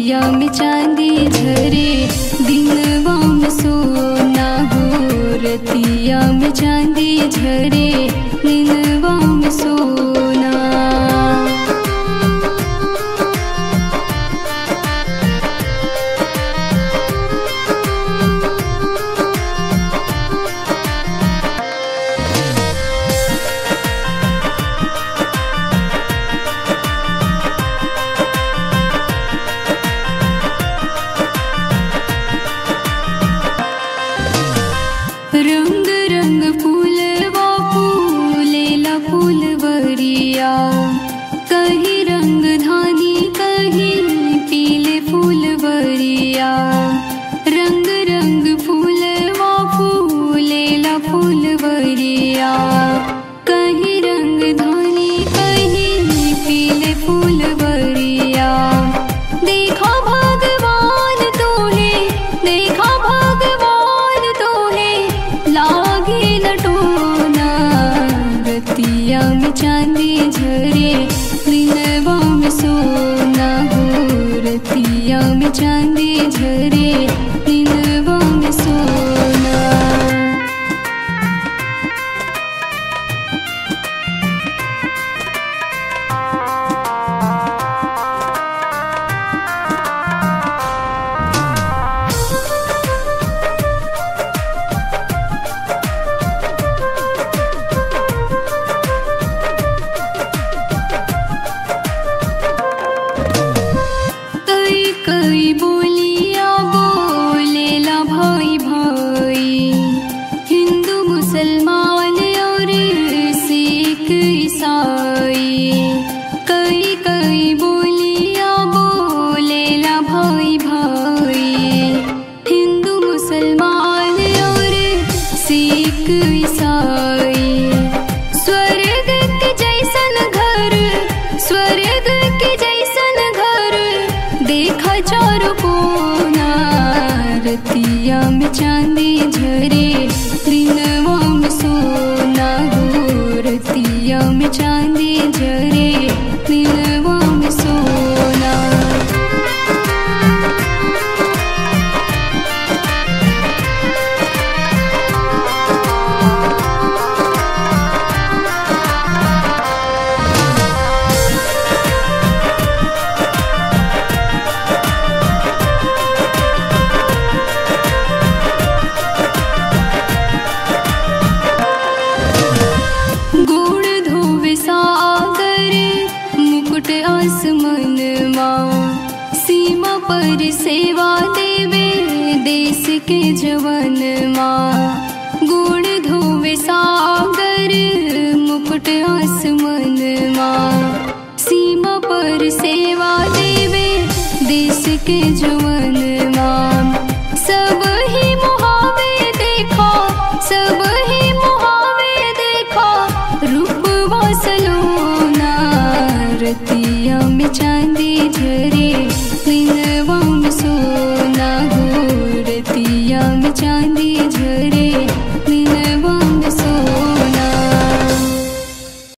रतिया में चांदी झरे दिनवा में सोना हो। रतिया में चांदी झरे दिनवा में सोना। रंग रंग फूलवा फूलेला फूलवरिया। कहीं रंग धानी कहीं पीले फूलवरिया। रंग रंग फूलवा फूलेला फूलवरिया। कहीं रंग धानी कहीं पीले फूलवरिया। देखा भगवान तोहे, देखा भगवान तोहे लागे लटोना। रतिया में चांदी झरे दिनवा में सोना हो। रतिया में चांदी झरे दिनवा में सोना। कई बोलिया बोलेला भाई भाई। हिंदू मुसलमान और सिख ईसाई। कई कई बोलिया बोलेला भाई भाई। हिंदू मुसलमान और सिख ईसाई। स्वर्ग के जैसन घर, स्वर्ग के जैसन घर देखा चारों कोना। रतिया में चांदी झरे दिनवा में सोना हो। रतिया में चांदी झरे दिनवा में सोना। गुण धोवे सागर मुकुट आसमनवा। सीमा पर सेवा देवे देश के जवनवा। गुण धोवे सागर मुकुट आसमनवा। सीमा पर सेवा देवे देश के जवनवा। सब ही मुहावे देखा, सब ही मुहावे देखा रूपवा सलोना। रतिया में चांदी झरे